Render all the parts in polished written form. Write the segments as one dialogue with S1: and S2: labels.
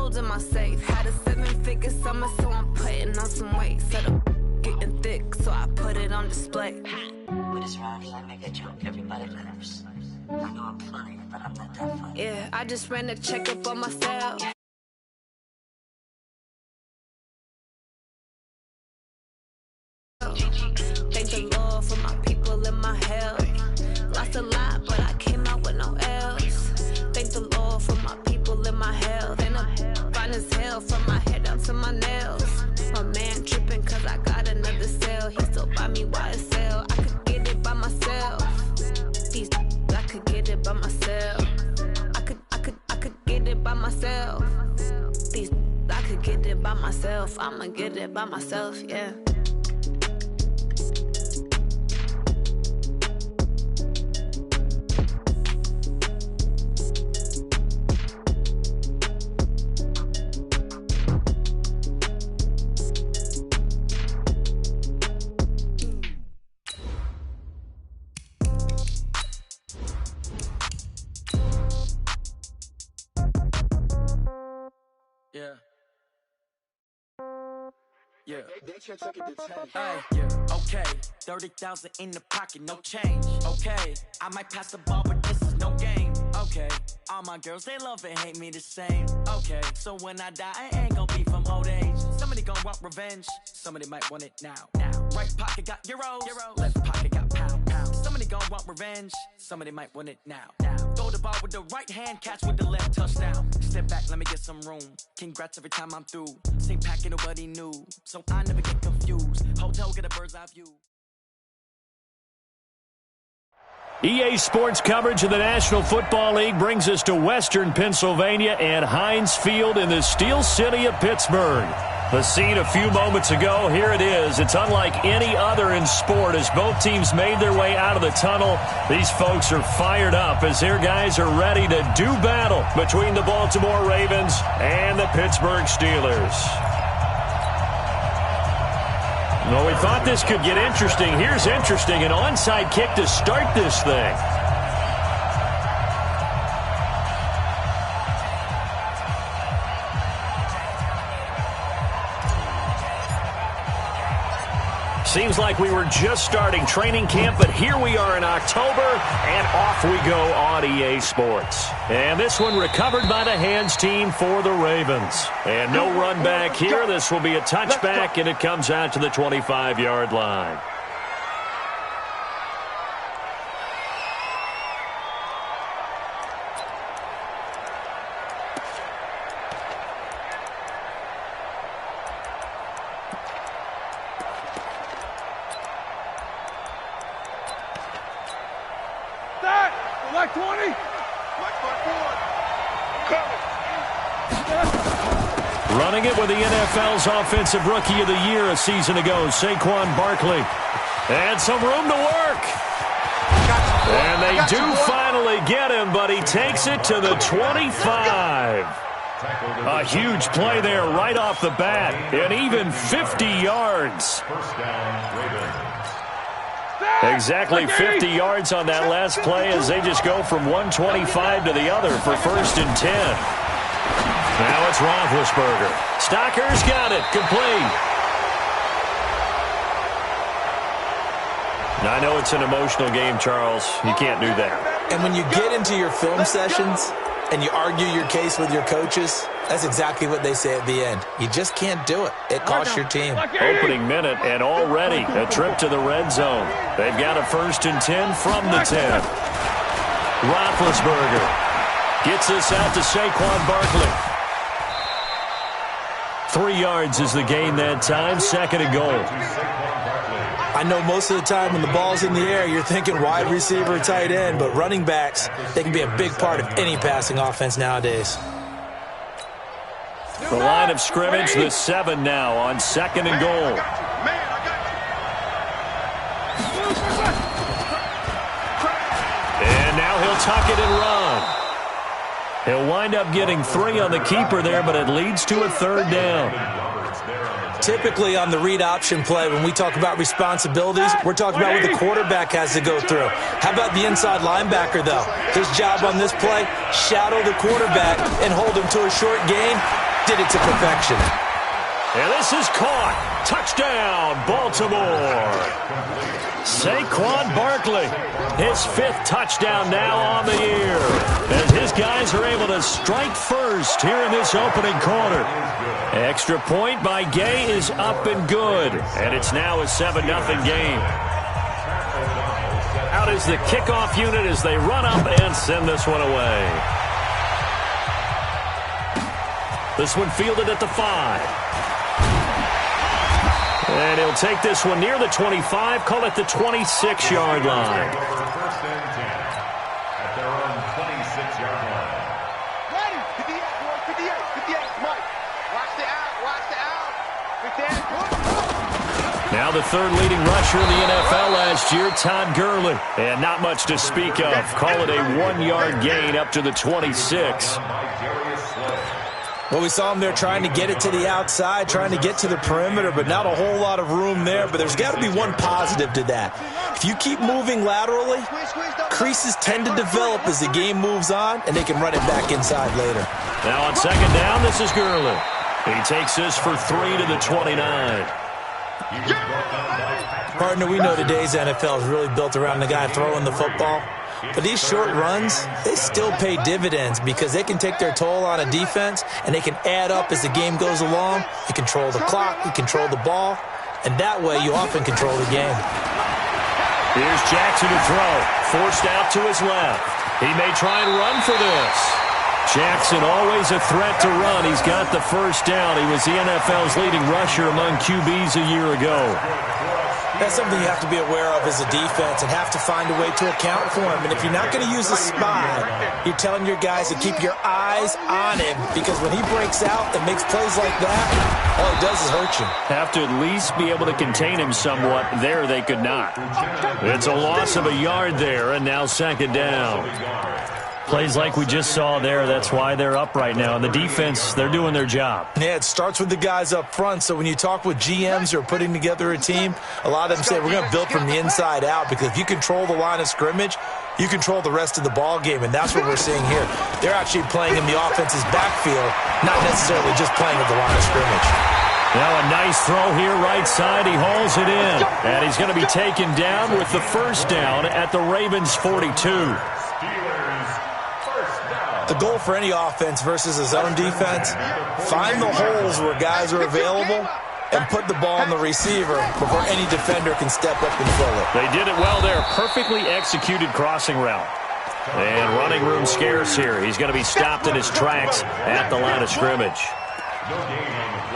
S1: gold in my safe. Had a 7-figure summer, so I'm putting on some weight. Said I'm getting thick, so I put it on display.
S2: What is wrong? You like make a joke, everybody laughs. I know I'm funny, but I'm not that funny.
S1: Yeah, I just ran a checkup on myself. Thank the Lord for my people and my health. Lost a lot, but I came out with no L's. Thank the Lord for my people and my health. And I'm fine as hell from my head down to my nails. My man tripping cause I got another sale. He still buy me YSL. I could get it by myself. These I could get it by myself. I could get it by myself. These I could get it by myself. I'ma get it by myself, yeah.
S3: Yeah. Hey, yeah, okay. 30,000 in the pocket, no change. Okay, I might pass the ball, but this is no game. Okay, all my girls, they love and hate me the same. Okay, so when I die, I ain't gon' be from old age. Somebody gon' want revenge, somebody might want it now. Right pocket got euros, left pocket got pound. Somebody gon' want revenge, somebody might want it now. Throw the ball with the right hand, catch with the left, touchdown. Step back, let me get some room. Congrats every time I'm through. Same packet, nobody knew, so I never get confused. Hotel, get a bird's eye view.
S4: EA Sports coverage of the National Football League brings us to Western Pennsylvania and Heinz Field in the Steel City of Pittsburgh. The scene a few moments ago, here it is. It's unlike any other in sport as both teams made their way out of the tunnel. These folks are fired up as their guys are ready to do battle between the Baltimore Ravens and the Pittsburgh Steelers. Well, we thought this could get interesting. Here's interesting, an onside kick to start this thing. Seems like we were just starting training camp, but here we are in October, and off we go on EA Sports. And this one recovered by the hands team for the Ravens. And no run back here. This will be a touchback, and it comes out to the 25-yard line. Running it with the NFL's Offensive Rookie of the Year a season ago, Saquon Barkley. And some room to work. And they do finally get him, but he takes it to the 25. A huge play there right off the bat, and even 50 yards. Exactly 50 yards on that last play as they just go from 125 to the other for 1st and 10. Now it's Roethlisberger. Stocker's got it. Complete. I know it's an emotional game, Charles. You can't do that.
S5: And when you get into your film sessions and you argue your case with your coaches, that's exactly what they say at the end. You just can't do it. It costs your team.
S4: Opening minute, and already a trip to the red zone. They've got a 1st and 10 from the 10. Roethlisberger gets this out to Saquon Barkley. 3 yards is the gain that time, 2nd and goal.
S5: I know most of the time when the ball's in the air, you're thinking wide receiver, tight end, but running backs, they can be a big part of any passing offense nowadays.
S4: The line of scrimmage, the 7 now on 2nd and goal. And now he'll tuck it and run. He'll wind up getting 3 on the keeper there, but it leads to a 3rd down.
S5: Typically on the read option play, when we talk about responsibilities, we're talking about what the quarterback has to go through. How about the inside linebacker, though? His job on this play, shadow the quarterback and hold him to a short gain. did it to perfection.
S4: And this is caught. Touchdown, Baltimore. Saquon Barkley, his 5th touchdown now on the year, as his guys are able to strike first here in this opening quarter. Extra point by Gay is up and good, and it's now a 7-0 game. Out is the kickoff unit as they run up and send this one away. This one fielded at the 5. And he'll take this one near the 25, call it the 26-yard line.
S6: First and 10 at their own 26-yard line.
S7: Ready, 58, 58, Mike. Watch the out.
S4: Now the 3rd leading rusher in the NFL last year, Todd Gurley. And not much to speak of. Call it a 1-yard gain up to the 26.
S5: Well, we saw him there trying to get it to the outside, trying to get to the perimeter, but not a whole lot of room there. But there's got to be one positive to that. If you keep moving laterally, creases tend to develop as the game moves on, and they can run it back inside later.
S4: Now on 2nd down, this is Gurley. He takes this for 3 to the 29.
S5: Partner, we know today's NFL is really built around the guy throwing the football. But these short runs, they still pay dividends because they can take their toll on a defense and they can add up as the game goes along. You control the clock, you control the ball, and that way you often control the game.
S4: Here's Jackson to throw. Forced out to his left. He may try and run for this. Jackson always a threat to run. He's got the first down. He was the NFL's leading rusher among QBs a year ago.
S5: That's something you have to be aware of as a defense and have to find a way to account for him. And if you're not going to use a spy, you're telling your guys to keep your eyes on him, because when he breaks out and makes plays like that, all he does is hurt you.
S4: Have to at least be able to contain him somewhat. There they could not. It's a loss of a yard there, and now 2nd down. Plays like we just saw there, that's why they're up right now. And the defense, they're doing their job.
S5: Yeah, it starts with the guys up front. So when you talk with GMs who are putting together a team, a lot of them say we're going to build from the inside out, because if you control the line of scrimmage, you control the rest of the ball game, and that's what we're seeing here. They're actually playing in the offense's backfield, not necessarily just playing at the line of scrimmage.
S4: Now a nice throw here right side. He hauls it in, and he's going to be taken down with the first down at the Ravens' 42.
S5: The goal for any offense versus a zone defense, find the holes where guys are available and put the ball on the receiver before any defender can step up and fill it.
S4: They did it well there. Perfectly executed crossing route. And running room scarce here. He's going to be stopped in his tracks at the line of scrimmage.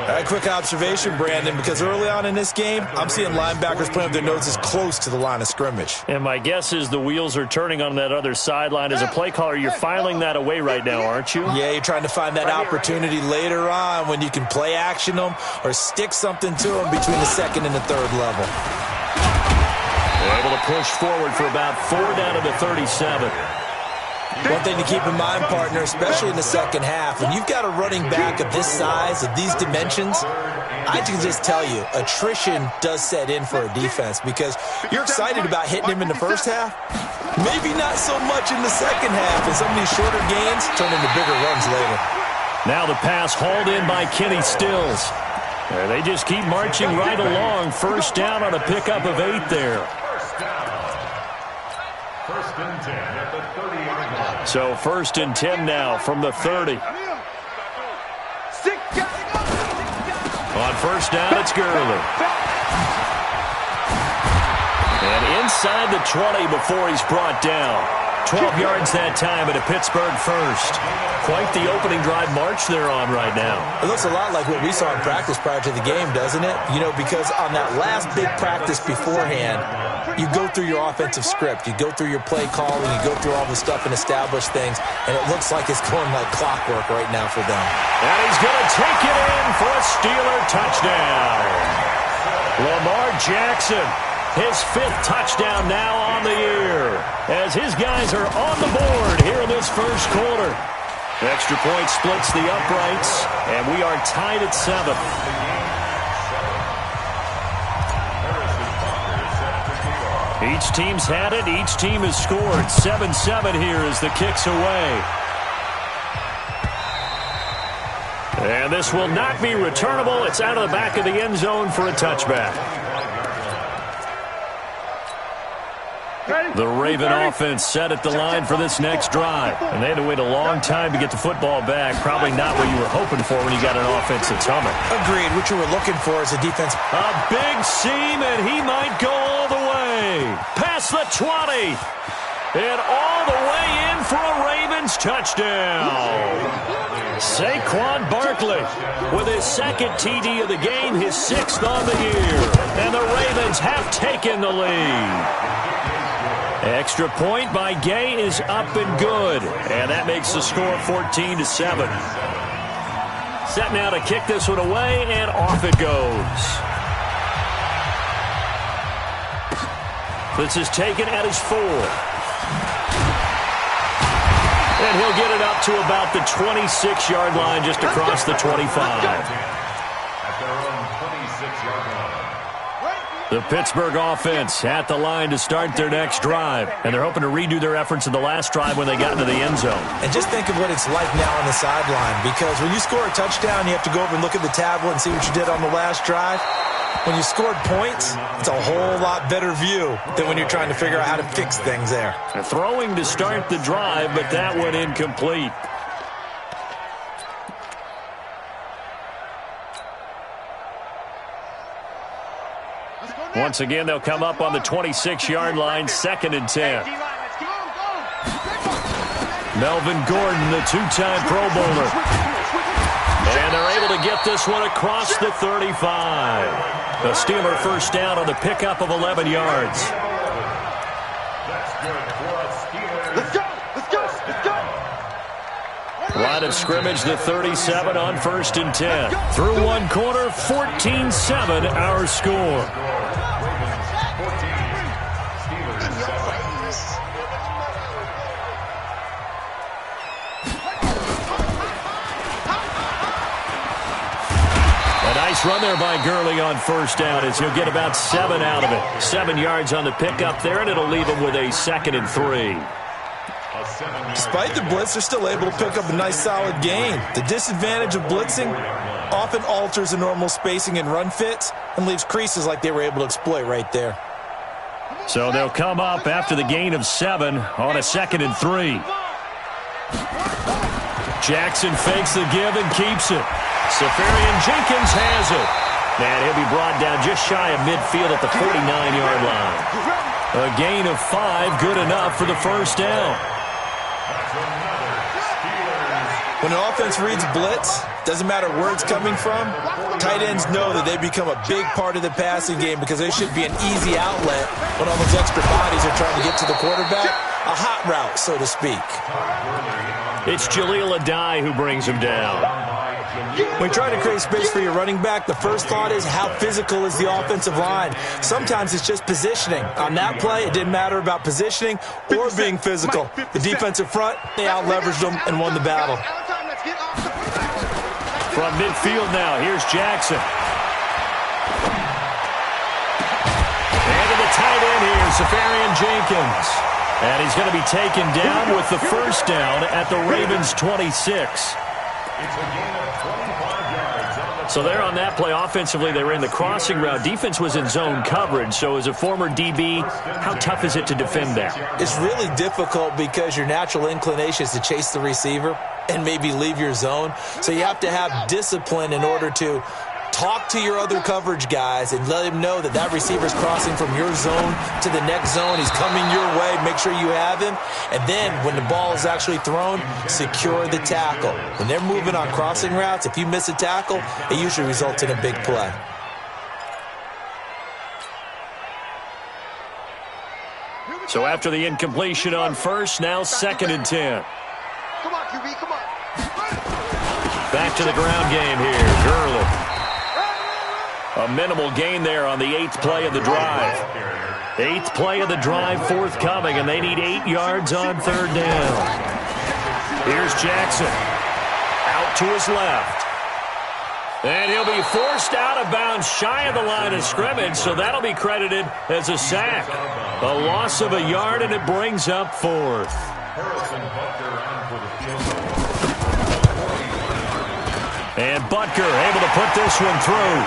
S5: A quick observation, Brandon, because early on in this game, I'm seeing linebackers playing with their noses close to the line of scrimmage.
S4: And my guess is the wheels are turning on that other sideline. As a play caller, you're filing that away right now, aren't you?
S5: Yeah, you're trying to find that opportunity later on when you can play action them or stick something to them between the 2nd and the 3rd level.
S4: They're able to push forward for about 4 down to the 37.
S5: One thing to keep in mind, partner, especially in the second half, when you've got a running back of this size, of these dimensions, I can just tell you, attrition does set in for a defense, because you're excited about hitting him in the first half, maybe not so much in the second half, and some of these shorter gains turn into bigger runs later.
S4: Now the pass hauled in by Kenny Stills. They just keep marching right along. First down on a pickup of 8 there.
S6: First and 10 at the 30-yard line.
S4: So 1st and 10 now from the 30. On first down, it's Gurley. And inside the 20 before he's brought down. 12 yards that time at a Pittsburgh first. Quite the opening drive march they're on right now.
S5: It looks a lot like what we saw in practice prior to the game, doesn't it? You know, because on that last big practice beforehand, you go through your offensive script, you go through your play calling, you go through all the stuff and establish things, and it looks like it's going like clockwork right now for them.
S4: And he's going to take it in for a Steeler touchdown. Lamar Jackson, his 5th touchdown now on the year, as his guys are on the board here in this first quarter. Extra point splits the uprights, and we are tied at 7. Each team's had it. Each team has scored. 7-7 here as the kick's away. And this will not be returnable. It's out of the back of the end zone for a touchback. The Raven offense set at the line for this next drive. And they had to wait a long time to get the football back. Probably not what you were hoping for when you got an offense that's humming.
S5: Agreed. What you were looking for is a defense.
S4: A big seam, and he might go all the way. Past the 20. And all the way in for a Ravens touchdown. Saquon Barkley with his second TD of the game, his 6th on the year. And the Ravens have taken the lead. Extra point by Gay is up and good. And that makes the score 14-7. Set now to kick this one away, and off it goes. This is taken at his 4. And he'll get it up to about the 26-yard line, just across the 25.
S6: At their own 26-yard line.
S4: The Pittsburgh offense at the line to start their next drive. And they're hoping to redo their efforts in the last drive when they got into the end zone.
S5: And just think of what it's like now on the sideline. Because when you score a touchdown, you have to go over and look at the tablet and see what you did on the last drive. When you scored points, it's a whole lot better view than when you're trying to figure out how to fix things there.
S4: Throwing to start the drive, but that went incomplete. Once again, they'll come up on the 26-yard line, 2nd and 10. Melvin Gordon, the 2-time Pro Bowler. And they're able to get this one across the 35. The Steeler first down on the pickup of 11 yards.
S6: That's good for a Steelers.
S7: Let's go! Let's go! Let's go!
S4: Line of scrimmage, the 37 on 1st and 10. Through one quarter, 14-7 our score. Nice run there by Gurley on 1st down as he'll get about 7 out of it. 7 yards on the pickup there, and it'll leave him with a 2nd and 3.
S5: Despite the blitz, they're still able to pick up a nice solid gain. The disadvantage of blitzing often alters the normal spacing and run fits and leaves creases like they were able to exploit right there.
S4: So they'll come up after the gain of 7 on a 2nd and 3. Jackson fakes the give and keeps it. Safarian Jenkins has it. And he'll be brought down just shy of midfield at the 49-yard line. A gain of 5, good enough for the 1st down.
S5: When an offense reads blitz, doesn't matter where it's coming from, tight ends know that they become a big part of the passing game because they should be an easy outlet when all those extra bodies are trying to get to the quarterback. A hot route, so to speak.
S4: It's Jaleel Adai who brings him down.
S5: When you try to create space for your running back, the first thought is how physical is the offensive line. Sometimes it's just positioning. On that play, it didn't matter about positioning or being physical. The defensive front, they out-leveraged them and won the battle.
S4: From midfield now, here's Jackson. And to the tight end here, Safarian Jenkins. And he's going to be taken down with the 1st down at the Ravens' 26. So there on that play, offensively, they ran the crossing route. Defense was in zone coverage. So as a former DB, how tough is it to defend that?
S5: It's really difficult because your natural inclination is to chase the receiver and maybe leave your zone. So you have to have discipline in order to talk to your other coverage guys and let him know that that receiver's crossing from your zone to the next zone. He's coming your way. Make sure you have him. And then when the ball is actually thrown, secure the tackle. When they're moving on crossing routes, if you miss a tackle, it usually results in a big play.
S4: So after the incompletion on 1st, now 2nd and 10.
S7: Come on, QB, come on.
S4: Back to the ground game here. Gurley. A minimal gain there on the 8th play of the drive. 8th play of the drive forthcoming, and they need 8 yards on 3rd down. Here's Jackson. Out to his left. And he'll be forced out of bounds shy of the line of scrimmage, so that'll be credited as a sack. A loss of a yard, and it brings up 4th. And Butker able to put this one through.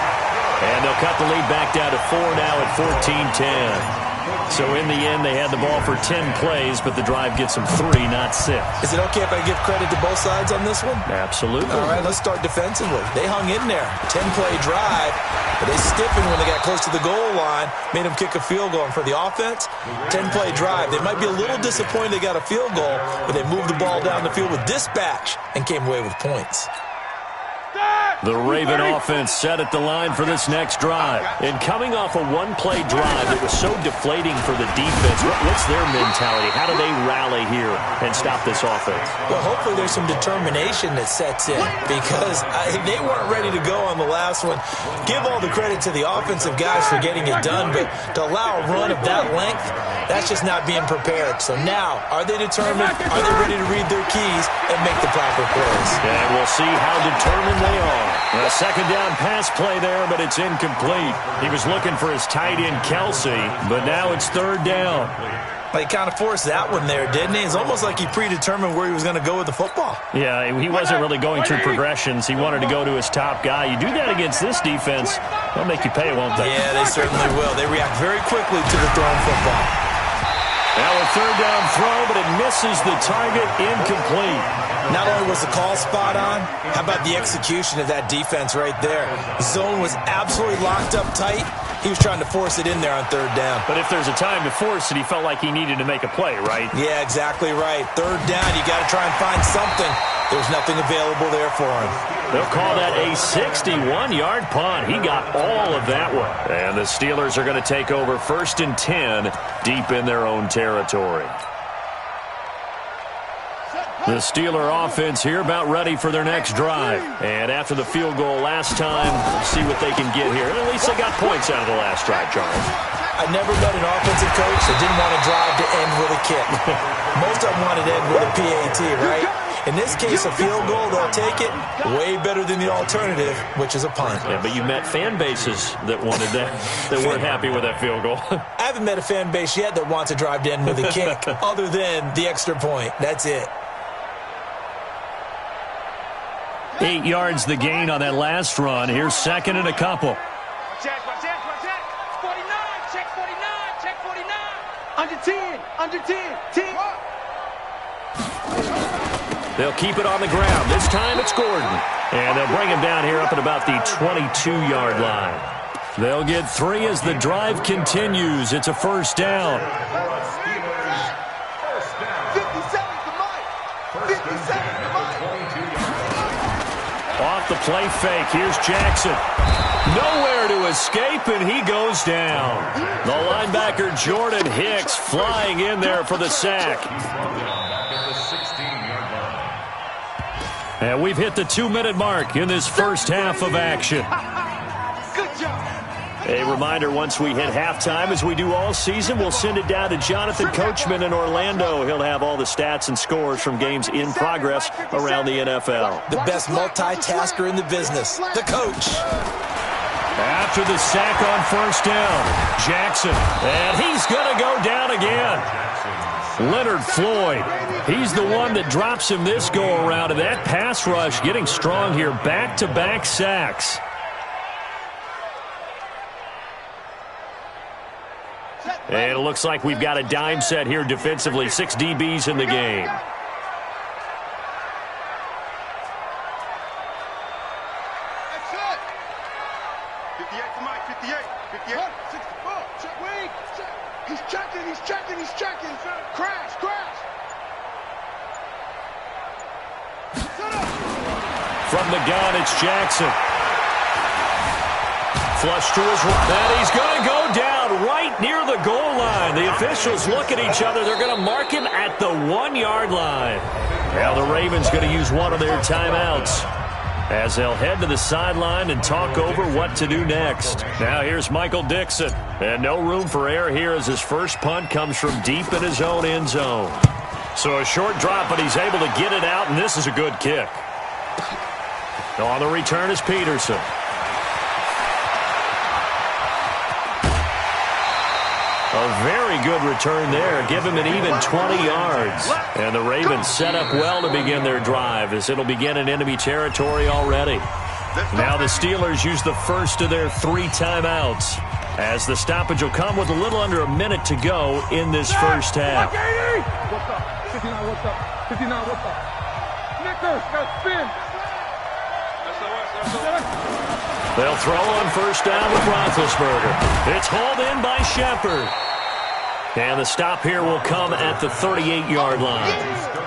S4: And they'll cut the lead back down to 4 now at 14-10. So in the end, they had the ball for 10 plays, but the drive gets them 3, not 6.
S5: Is it okay if I give credit to both sides on this one?
S4: Absolutely.
S5: All right, let's start defensively. They hung in there. 10-play drive, but they stiffened when they got close to the goal line, made them kick a field goal. And for the offense, 10-play drive. They might be a little disappointed they got a field goal, but they moved the ball down the field with dispatch and came away with points.
S4: The Raven offense set at the line for this next drive. And coming off a one-play drive that was so deflating for the defense, what's their mentality? How do they rally here and stop this offense?
S5: Well, hopefully there's some determination that sets in because they weren't ready to go on the last one. Give all the credit to the offensive guys for getting it done, but to allow a run of that length, that's just not being prepared. So now, are they determined? Are they ready to read their keys and make the proper plays?
S4: And we'll see how determined they are. A second down pass play there, but it's incomplete. He was looking for his tight end, Kelsey, but now it's third down.
S5: He kind of forced that one there, didn't he? It's almost like he predetermined where he was going to go with the football.
S4: Yeah, he wasn't really going through progressions. He wanted to go to his top guy. You do that against this defense, they'll make you pay, won't they?
S5: Yeah, they certainly will. They react very quickly to the thrown football.
S4: Now a third down throw, but it misses the target, incomplete.
S5: Not only was the call spot on, how about the execution of that defense right there? The zone was absolutely locked up tight. He was trying to force it in there on third down.
S4: But if there's a time to force it, he felt like he needed to make a play, right?
S5: Yeah, exactly right. Third down, you got to try and find something. There's nothing available there for him.
S4: They'll call that a 61-yard punt. He got all of that one. And the Steelers are going to take over 1st and 10 deep in their own territory. The Steeler offense here about ready for their next drive. And after the field goal last time, we'll see what they can get here. And at least they got points out of the last drive, Charles.
S5: I never met an offensive coach that didn't want a drive to end with a kick. Most of them wanted to end with a PAT, right? In this case, a field goal, they'll take it way better than the alternative, which is a punt.
S4: Yeah, but you met fan bases that wanted that, that weren't happy with that field goal.
S5: I haven't met a fan base yet that wants a drive to end with a kick, other than the extra point. That's it.
S4: 8 yards the gain on that last run. Here's second and a couple.
S7: Check 49, check 49, check 49. Under 10, 10.
S4: They'll keep it on the ground. This time it's Gordon. And they'll bring him down here up at about the 22-yard line. They'll get 3 as the drive continues. It's a first down.
S7: 57 to Mike. 57 to Mike.
S4: Off the play fake. Here's Jackson. Nowhere to escape, and he goes down. The linebacker, Jordan Hicks, flying in there for the sack. And we've hit the 2-minute mark in this first half of action.
S7: Good job.
S4: A reminder, once we hit halftime, as we do all season, we'll send it down to Jonathan Coachman in Orlando. He'll have all the stats and scores from games in progress around the NFL.
S5: The best multitasker in the business, the coach.
S4: After the sack on first down, Jackson, and he's going to go down again. Leonard Floyd, he's the one that drops him this go-around, and that pass rush getting strong here, back-to-back sacks. And it looks like we've got a dime set here defensively. 6 DBs in the game.
S7: That's it. 58 to Mike, 58. 58. 64. Check wing. Check. He's checking. Crash.
S4: From the gun, it's Jackson. Flush to his right. And he's going to go down right near the goal line. The officials look at each other. They're going to mark him at the 1-yard line. Now the Ravens going to use one of their timeouts as they'll head to the sideline and talk over what to do next. Now here's Michael Dixon. And no room for error here as his first punt comes from deep in his own end zone. So a short drop, but he's able to get it out, and this is a good kick. On the return is Peterson. A very good return there. Give him an even 20 yards. And the Ravens set up well to begin their drive as it'll begin in enemy territory already. Now the Steelers use the first of their 3 timeouts, as the stoppage will come with a little under a minute to go in this first half.
S8: What's up? 59, what's up? 59, what's up? Snickers, got spin.
S4: They'll throw on first down with Roethlisberger. It's hauled in by Shepard. And the stop here will come at the 38-yard line.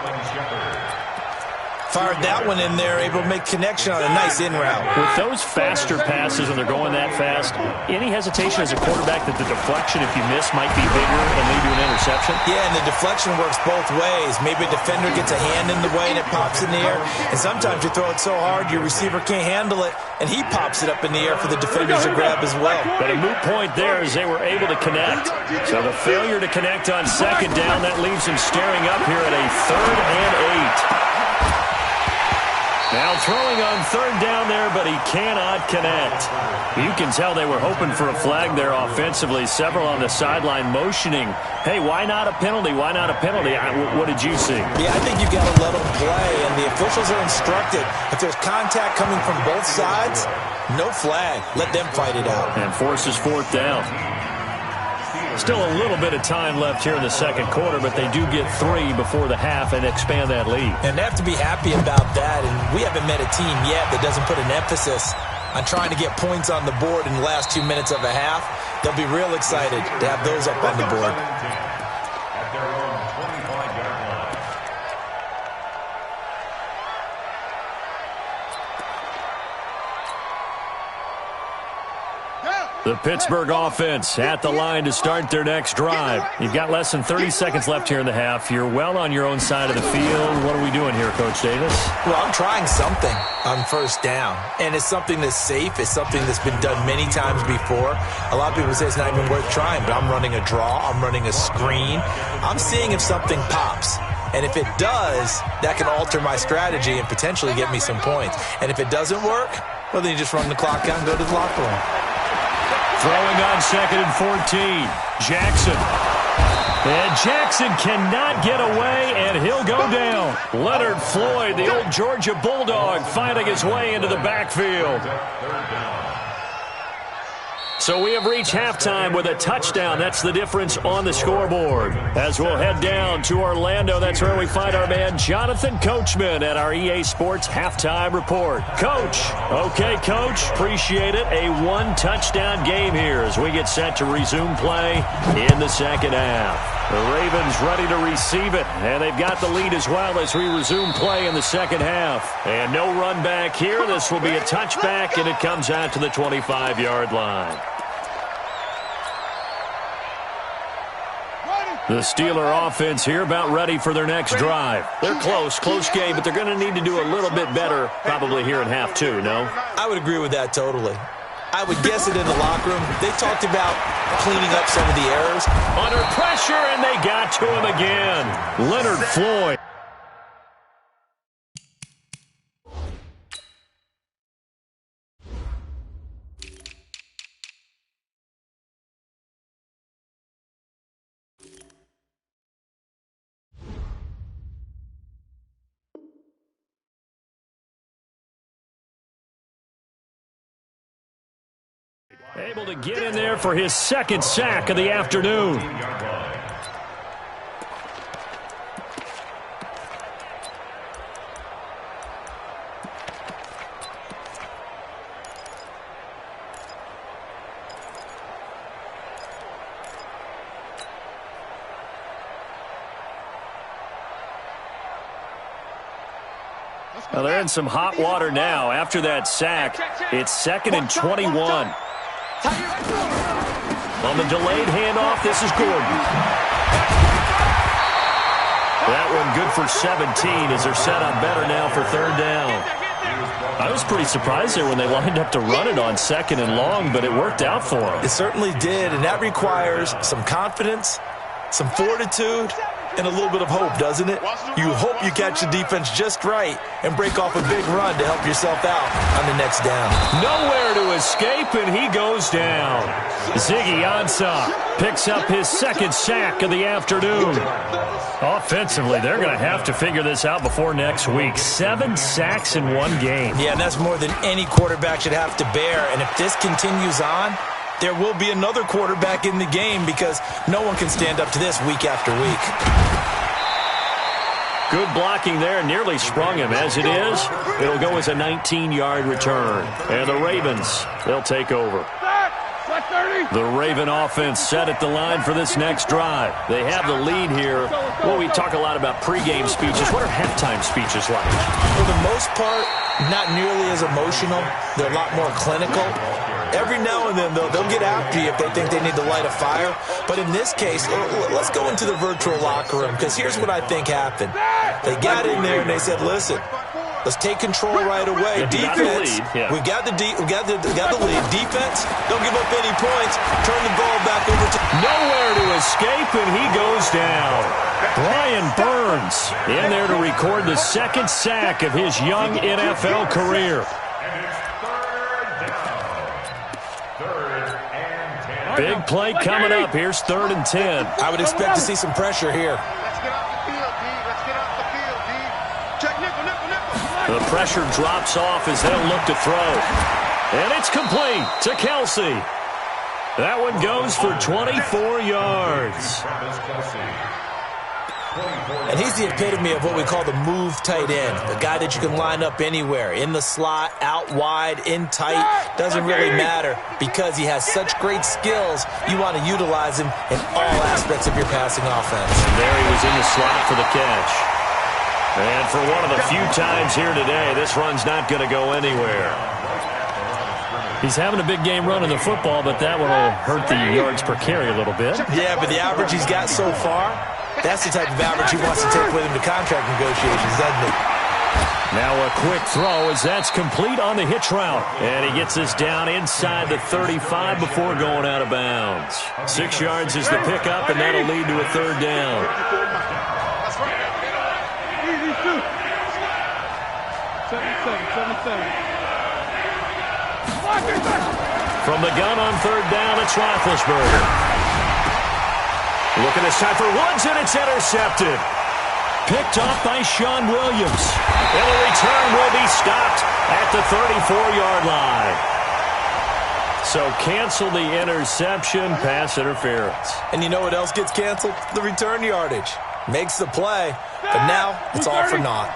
S5: Fired that one in there, able to make connection on a nice in route.
S4: With those faster passes and they're going that fast, any hesitation as a quarterback that the deflection, if you miss, might be bigger and lead to an interception?
S5: Yeah, and the deflection works both ways. Maybe a defender gets a hand in the way and it pops in the air. And sometimes you throw it so hard your receiver can't handle it, and he pops it up in the air for the defenders to grab as well.
S4: But a moot point there as they were able to connect. So the failure to connect on second down, that leaves him staring up here at a 3rd and 8. Now throwing on third down there, but he cannot connect. You can tell they were hoping for a flag there offensively. Several on the sideline motioning, hey, why not a penalty? Why not a penalty? What did you see?
S5: Yeah, I think you've got to let them play, and the officials are instructed. If there's contact coming from both sides, no flag. Let them fight it out.
S4: And forces 4th down. Still a little bit of time left here in the second quarter, but they do get 3 before the half and expand that lead.
S5: And they have to be happy about that. And we haven't met a team yet that doesn't put an emphasis on trying to get points on the board in the last 2 minutes of a half. They'll be real excited to have those up on the board.
S6: At their own 25-yard line.
S4: The Pittsburgh offense at the line to start their next drive. You've got less than 30 seconds left here in the half. You're well on your own side of the field. What are we doing here, Coach Davis?
S5: Well, I'm trying something on first down, and it's something that's safe. It's something that's been done many times before. A lot of people say it's not even worth trying, but I'm running a draw. I'm running a screen. I'm seeing if something pops. And if it does, that can alter my strategy and potentially get me some points. And if it doesn't work, well, then you just run the clock out and go to the locker room.
S4: Throwing on 2nd and 14. Jackson. And Jackson cannot get away, and he'll go down. Leonard Floyd, the old Georgia Bulldog, finding his way into the backfield. So we have reached halftime with a touchdown. That's the difference on the scoreboard. As we'll head down to Orlando, that's where we find our man Jonathan Coachman at our EA Sports Halftime Report. Coach. Okay, Coach. Appreciate it. A 1-touchdown game here as we get set to resume play in the second half. The Ravens ready to receive it, and they've got the lead as well as we resume play in the second half. And no run back here. This will be a touchback, and it comes out to the 25-yard line. The Steeler offense here about ready for their next drive. They're close game, but they're going to need to do a little bit better probably here in half 2, no?
S5: I would agree with that totally. I would guess it in the locker room. They talked about cleaning up some of the errors.
S4: Under pressure, and they got to him again. Leonard Floyd. Able to get in there for his second sack of the afternoon. Well, they're in some hot water now. After that sack, it's 2nd and 21. On the delayed handoff, this is Gordon. That one good for 17 as they're set up better now for 3rd down. I was pretty surprised there when they lined up to run it on 2nd and long, but it worked out for them.
S5: It certainly did, and that requires some confidence, some fortitude, and a little bit of hope, doesn't it? You hope you catch the defense just right and break off a big run to help yourself out on the next down.
S4: Nowhere to escape, and he goes down. Ziggy Ansah picks up his second sack of the afternoon. Offensively, they're going to have to figure this out before next week. 7 sacks in one game.
S5: Yeah, and that's more than any quarterback should have to bear. And if this continues on, there will be another quarterback in the game because no one can stand up to this week after week.
S4: Good blocking there, nearly sprung him. As it is, it'll go as a 19-yard return. And the Ravens, they'll take over. The Raven offense set at the line for this next drive. They have the lead here. Well, we talk a lot about pregame speeches. What are halftime speeches like?
S5: For the most part, not nearly as emotional. They're a lot more clinical. Every now and then, they'll get after you if they think they need to light a fire. But in this case, let's go into the virtual locker room, because here's what I think happened. They got in there and they said, listen, let's take control right away. Defense, we got the lead. Defense, don't give up any points. Turn the ball back over to...
S4: Nowhere to escape, and he goes down. Brian Burns in there to record the second sack of his young NFL career. Big play coming up. Here's 3rd and 10.
S5: I would expect to see some pressure here.
S7: Let's get off the field, D. Let's get off the field, D. Check nickel.
S4: The pressure drops off as they'll look to throw. And it's complete to Kelsey. That one goes for 24 yards.
S5: And he's the epitome of what we call the move tight end. The guy that you can line up anywhere. In the slot, out wide, in tight. Doesn't really matter because he has such great skills. You want to utilize him in all aspects of your passing offense.
S4: There he was in the slot for the catch. And for one of the few times here today, this run's not going to go anywhere. He's having a big game running the football, but that one will hurt the yards per carry a little bit.
S5: Yeah, but the average he's got so far, that's the type of average he wants to take with him to contract negotiations, doesn't it?
S4: Now a quick throw as that's complete on the hitch route. And he gets this down inside the 35 before going out of bounds. 6 yards is the pickup, and that'll lead to a 3rd down. From the gun on 3rd down, it's Roethlisberger. Looking this time for Woods, and it's intercepted. Picked off by Sean Williams. And the return will be stopped at the 34-yard line. So cancel the interception, pass interference.
S5: And you know what else gets canceled? The return yardage. Makes the play, but now it's all for naught.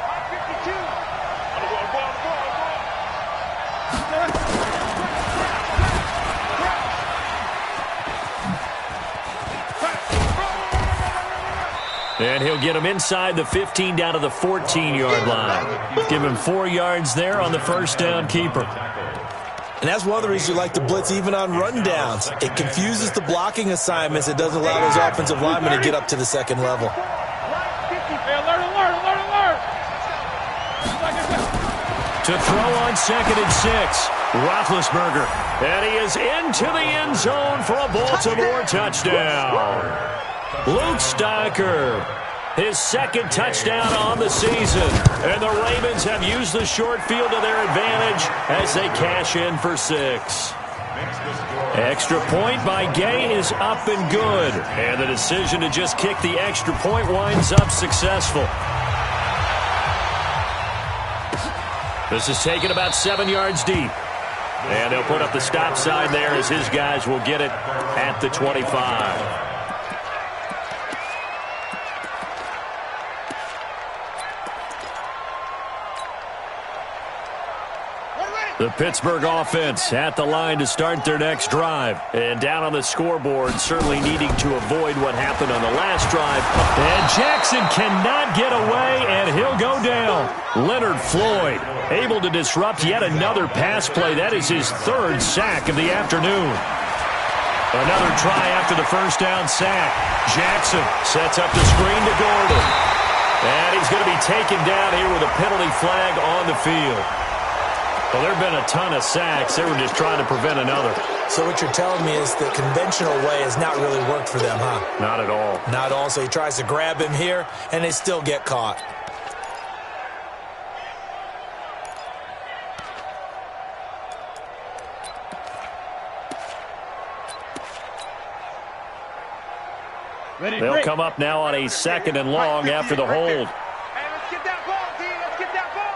S4: And he'll get him inside the 15 down to the 14-yard line. Give him 4 yards there on the first down keeper.
S5: And that's one of the reasons you like to blitz even on rundowns. It confuses the blocking assignments. It doesn't allow those offensive linemen to get up to the second level.
S4: To throw on 2nd and 6, Roethlisberger. And he is into the end zone for a Baltimore touchdown. Luke Steicher, his 2nd touchdown on the season. And the Ravens have used the short field to their advantage as they cash in for 6. Extra point by Gay is up and good. And the decision to just kick the extra point winds up successful. This is taken about 7 yards deep. And they'll put up the stop sign there as his guys will get it at the 25. The Pittsburgh offense at the line to start their next drive. And down on the scoreboard, certainly needing to avoid what happened on the last drive. And Jackson cannot get away, and he'll go down. Leonard Floyd able to disrupt yet another pass play. That is his 3rd sack of the afternoon. Another try after the first down sack. Jackson sets up the screen to Gordon. And he's going to be taken down here with a penalty flag on the field. Well, there have been a ton of sacks. They were just trying to prevent another.
S5: So what you're telling me is the conventional way has not really worked for them, huh?
S4: Not at all.
S5: Not at all. So he tries to grab him here, and they still get caught.
S4: They'll come up now on a 2nd and long after the hold.
S7: Hey, let's get that ball, D. Let's get that ball.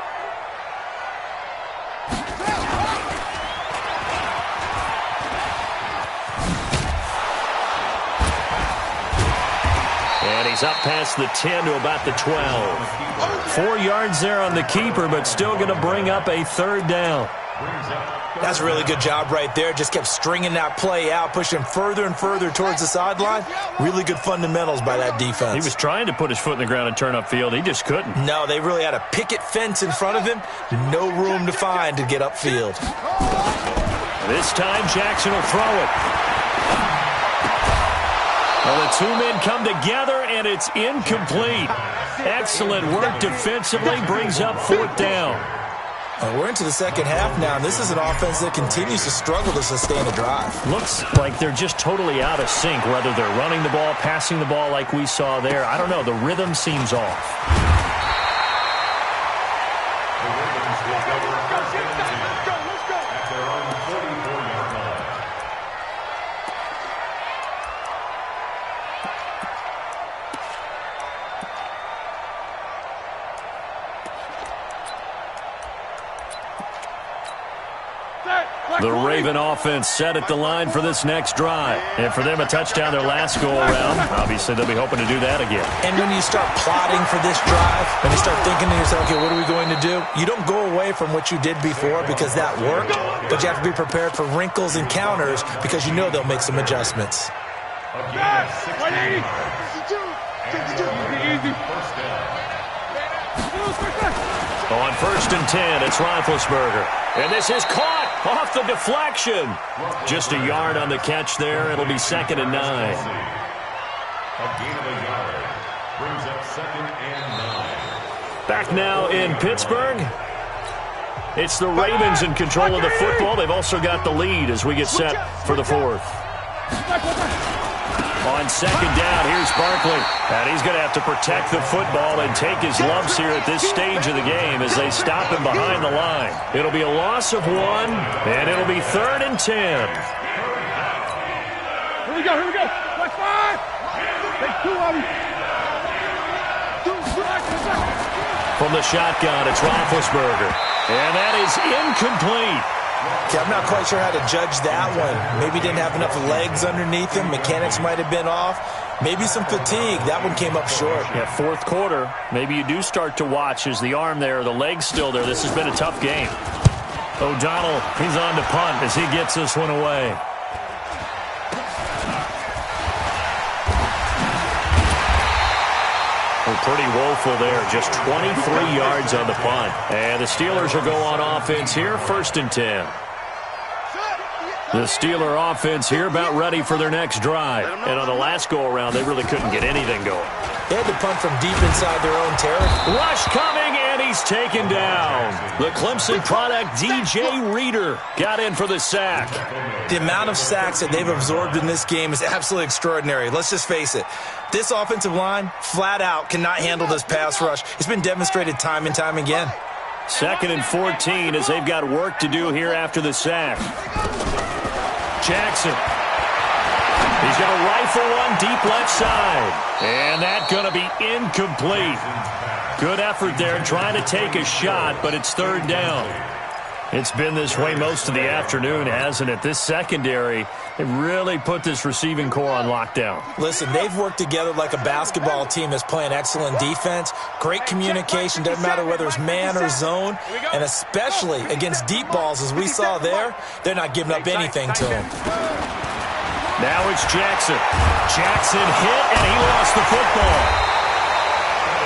S4: And he's up past the 10 to about the 12. 4 yards there on the keeper, but still going to bring up a 3rd down.
S5: That's a really good job right there. Just kept stringing that play out, pushing further and further towards the sideline. Really good fundamentals by that defense. He
S4: was trying to put his foot in the ground and turn upfield. He just couldn't.
S5: No, they really had a picket fence in front of him. No room to find to get upfield.
S4: This time, Jackson will throw it. Well, the two men come together, and it's incomplete. Excellent work defensively, brings up 4th down.
S5: We're into the second half now, and this is an offense that continues to struggle to sustain a drive.
S4: Looks like they're just totally out of sync, whether they're running the ball, passing the ball like we saw there. I don't know. The rhythm seems off.
S6: The Ravens will go for first and 10 at their own 44-yard line.
S4: The Raven offense set at the line for this next drive. And for them, a touchdown their last go-around. Obviously, they'll be hoping to do that again.
S5: And when you start plotting for this drive, and you start thinking to yourself, okay, what are we going to do? You don't go away from what you did before because that worked, but you have to be prepared for wrinkles and counters because you know they'll make some adjustments.
S6: Again, 62. First down.
S4: On 1st and 10, it's Roethlisberger. And this is caught off the deflection. Just a yard on the catch there. It'll be 2nd and 9.
S6: A gain of a yard. Brings up 2nd and 9.
S4: Back now in Pittsburgh. It's the Ravens in control of the football. They've also got the lead as we get set for the 4th. On 2nd down, here's Barkley. And he's going to have to protect the football and take his lumps here at this stage of the game as they stop him behind the line. It'll be a loss of 1, and it'll be 3rd and 10.
S8: Here we go. Watch 5. Take 2 of them.
S4: From the shotgun, it's Roethlisberger. And that is incomplete.
S5: Okay, I'm not quite sure how to judge that one. Maybe didn't have enough legs underneath him. Mechanics might have been off. Maybe some fatigue. That one came up short.
S4: Yeah, 4th quarter. Maybe you do start to watch. Is the arm there, the leg's still there? This has been a tough game. O'Donnell, he's on to punt as he gets this one away. Pretty woeful there. Just 23 yards on the punt. And the Steelers will go on offense here, 1st and 10. The Steeler offense here about ready for their next drive. And on the last go-around, they really couldn't get anything going.
S5: They had to punt from deep inside their own territory.
S4: Rush coming, and he's taken down. The Clemson product, DJ Reader, got in for the sack.
S5: The amount of sacks that they've absorbed in this game is absolutely extraordinary. Let's just face it. This offensive line, flat out, cannot handle this pass rush. It's been demonstrated time and time again.
S4: 2nd and 14 as they've got work to do here after the sack. Jackson. He's going to rifle one deep left side. And that's going to be incomplete. Good effort there trying to take a shot, but it's 3rd down. It's been this way most of the afternoon, hasn't it? This secondary, they really put this receiving core on lockdown.
S5: Listen, they've worked together like a basketball team that's playing excellent defense. Great communication, doesn't matter whether it's man or zone. And especially against deep balls, as we saw there, they're not giving up anything to them.
S4: Now it's Jackson. Jackson hit, and he lost the football.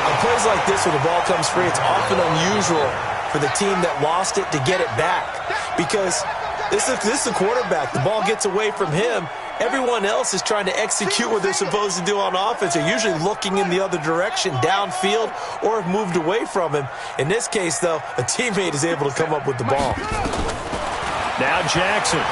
S5: On plays like this where the ball comes free, it's often unusual for the team that lost it to get it back. Because this is a quarterback. The ball gets away from him, Everyone else is trying to execute what they're supposed to do on offense. They're usually looking in the other direction, downfield, or have moved away from him. In this case, though, a teammate is able to come up with the ball.
S4: Now Jackson.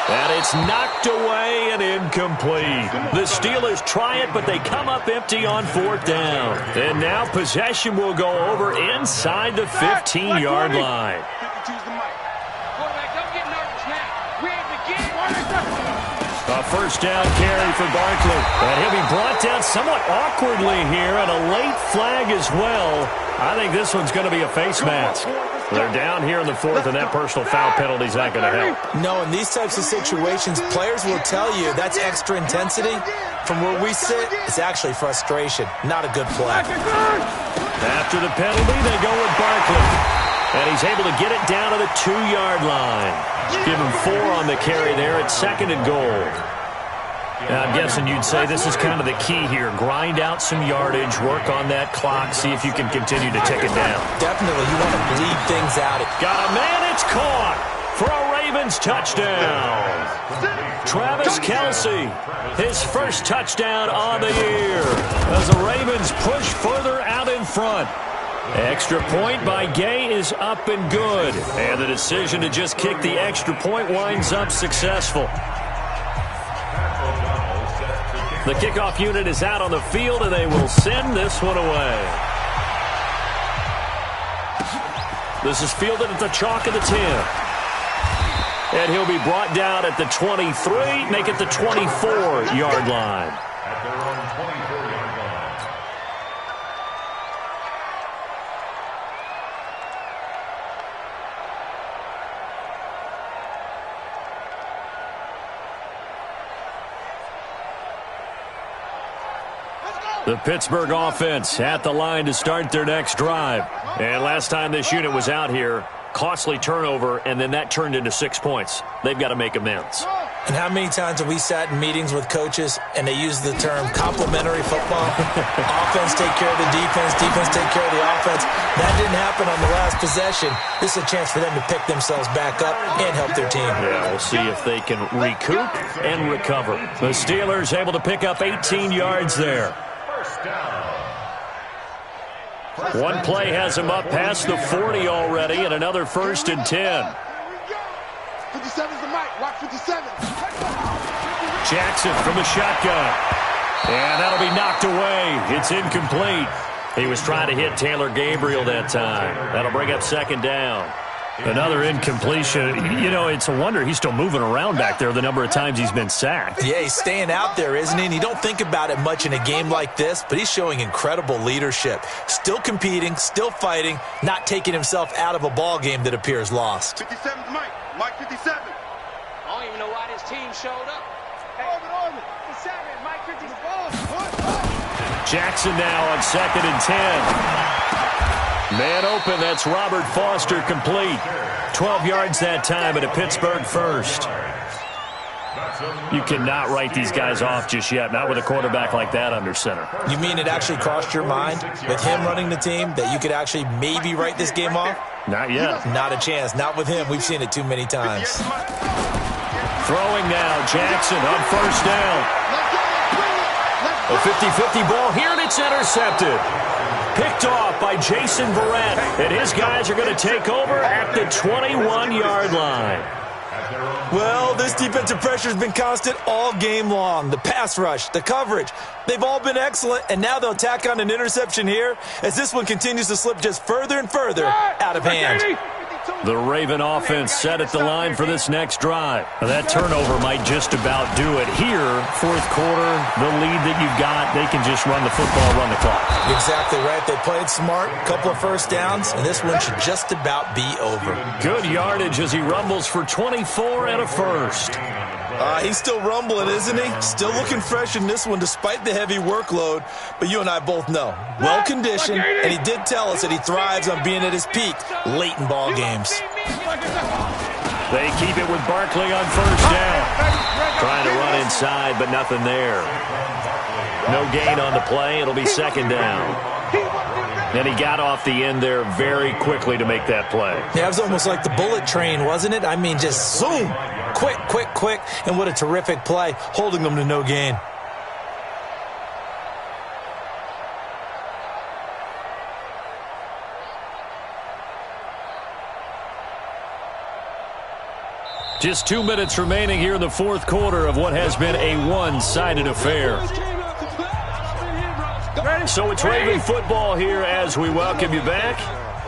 S4: And it's knocked away and incomplete. The Steelers try it, but they come up empty on 4th down. And now possession will go over inside the 15-yard line. A first down carry for Barkley. And he'll be brought down somewhat awkwardly here, and a late flag as well. I think this one's going to be a face mask. They're down here in the 4th, and that personal foul penalty is not going to help.
S5: No, in these types of situations, players will tell you that's extra intensity. From where we sit, it's actually frustration, not a good play.
S4: After the penalty, they go with Barkley. And he's able to get it down to the 2-yard line. Give him 4 on the carry there at 2nd and goal. Now, I'm guessing you'd say this is kind of the key here. Grind out some yardage, work on that clock, see if you can continue to tick it down.
S5: Definitely, you want to bleed things out.
S4: Got a man, it's caught for a Ravens touchdown. Travis Kelce, his first touchdown on the year as the Ravens push further out in front. Extra point by Gay is up and good. And the decision to just kick the extra point winds up successful. The kickoff unit is out on the field, and they will send this one away. This is fielded at the chalk of the 10. And he'll be brought down at the 23, make it the 24-yard line.
S6: At their own 24-yard line.
S4: The Pittsburgh offense at the line to start their next drive. And last time this unit was out here, costly turnover, and then that turned into 6 points. They've got to make amends.
S5: And how many times have we sat in meetings with coaches and they use the term complementary football? Offense take care of the defense, defense take care of the offense. That didn't happen on the last possession. This is a chance for them to pick themselves back up and help their team.
S4: Yeah, we'll see if they can recoup and recover. The Steelers able to pick up 18 yards there. One play has him up past the 40 already, and another 1st and 10.
S7: 57's the mic. Watch 57.
S4: Jackson from the shotgun. And that'll be knocked away. It's incomplete. He was trying to hit Taylor Gabriel that time. That'll bring up 2nd down. Another incompletion. You know, it's a wonder he's still moving around back there the number of times he's been sacked.
S5: Yeah, he's staying out there, isn't he? And you don't think about it much in a game like this, but he's showing incredible leadership. Still competing, still fighting, not taking himself out of a ball game that appears lost.
S7: 57's Mike. Mike 57.
S9: I don't even know why this team showed up. Hey,
S7: Orbit. 57, Mike 57.
S4: Jackson now on 2nd and 10. Man open, that's Robert Foster complete. 12 yards that time, and a Pittsburgh first. You cannot write these guys off just yet, not with a quarterback like that under center.
S5: You mean it actually crossed your mind with him running the team that you could actually maybe write this game off?
S4: Not yet.
S5: Not a chance. Not with him. We've seen it too many times.
S4: Throwing now, Jackson on 1st down. A 50-50 ball here, and it's intercepted. Picked off by Jason Verrett, and his guys are going to take over at the 21-yard line.
S5: Well, this defensive pressure has been constant all game long. The pass rush, the coverage, they've all been excellent, and now they'll tack on an interception here as this one continues to slip just further and further out of hand.
S4: The Raven offense set at the line for this next drive. Now, that turnover might just about do it here. 4th quarter, the lead that you've got, they can just run the football, run the clock.
S5: Exactly right. They played smart, couple of first downs, and this one should just about be over.
S4: Good yardage as he rumbles for 24 and a first.
S5: He's still rumbling, isn't he? Still looking fresh in this one despite the heavy workload. But you and I both know, well-conditioned, and he did tell us that he thrives on being at his peak late in ball games.
S4: They keep it with Barkley on 1st down. Trying to run inside, but nothing there. No gain on the play. It'll be 2nd down. And he got off the end there very quickly to make that play.
S5: Yeah, it was almost like the bullet train, wasn't it? I mean, just zoom. Quick, and what a terrific play, holding them to no gain.
S4: Just 2 minutes remaining here in the fourth quarter of what has been a one-sided affair. So it's Raven football here as we welcome you back.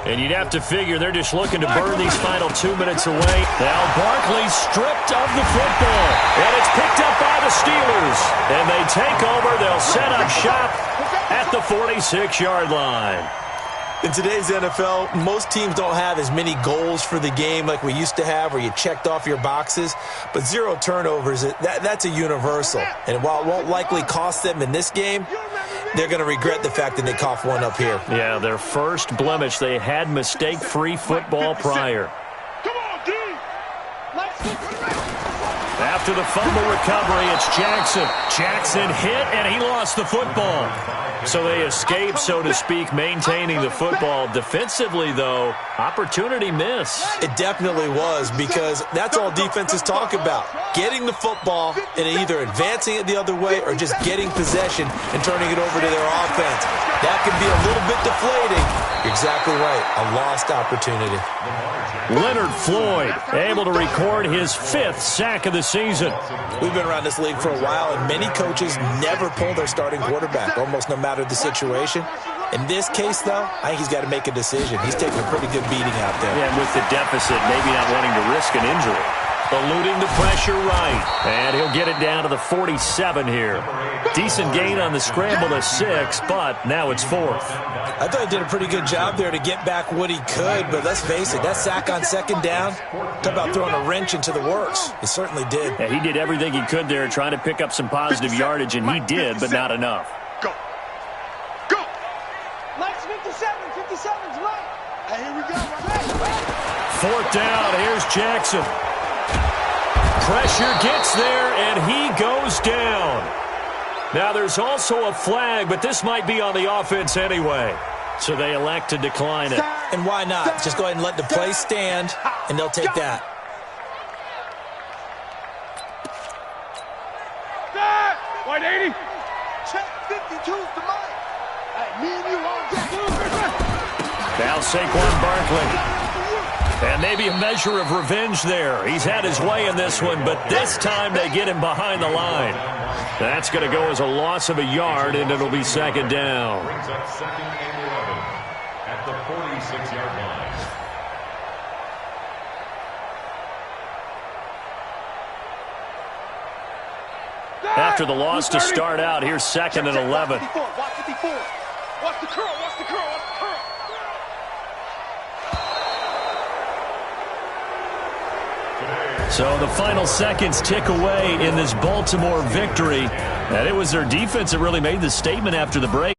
S4: And you'd have to figure they're just looking to burn these final 2 minutes away. Now Barkley stripped of the football. And it's picked up by the Steelers. And they take over. They'll set up shop at the 46-yard line.
S5: In today's NFL, most teams don't have as many goals for the game like we used to have where you checked off your boxes. But 0 turnovers, that's a universal. And while it won't likely cost them in this game, they're going to regret the fact that they coughed one up here.
S4: Yeah, their first blemish. They had mistake-free football prior. After the fumble recovery, it's Jackson. Jackson hit, and he lost the football. So they escape, so to speak, maintaining the football. Defensively, though, opportunity miss.
S5: It definitely was, because that's all defenses talk about. Getting the football and either advancing it the other way or just getting possession and turning it over to their offense. That can be a little bit deflating. You're exactly right. A lost opportunity.
S4: Leonard Floyd able to record his 5th sack of the season.
S5: We've been around this league for a while, and many coaches never pull their starting quarterback, almost no matter the situation. In this case, though, I think he's got to make a decision. He's taking a pretty good beating out there.
S4: Yeah, and with the deficit, maybe not wanting to risk an injury. Eluding the pressure right. And he'll get it down to the 47 here. Decent gain on the scramble to 6, but now it's 4th.
S5: I thought he did a pretty good job there to get back what he could, but let's face it, that sack on second down, talk about throwing a wrench into the works. It certainly did.
S4: Yeah, he did everything he could there trying to pick up some positive yardage, and he did, but not enough.
S7: Go. Mike's 57's Mike. Hey, here we go.
S4: 4th down, here's Jackson. Pressure gets there, and he goes down. Now, there's also a flag, but this might be on the offense anyway. So they elect to decline it.
S5: And why not? Just go ahead and let the play stand, and they'll take that.
S8: White 80.
S7: Check 52's to Mike. Hey, me and you all get.
S4: Now Saquon Barkley. And maybe a measure of revenge there. He's had his way in this one, but this time they get him behind the line. That's going to go as a loss of a yard, and it'll be 2nd down.
S6: Brings up 2nd and 11 at the 46-yard line.
S4: After the loss to start out, here's 2nd and 11.
S7: Watch 54. Watch the curl.
S4: So the final seconds tick away in this Baltimore victory. And it was their defense that really made the statement after the break.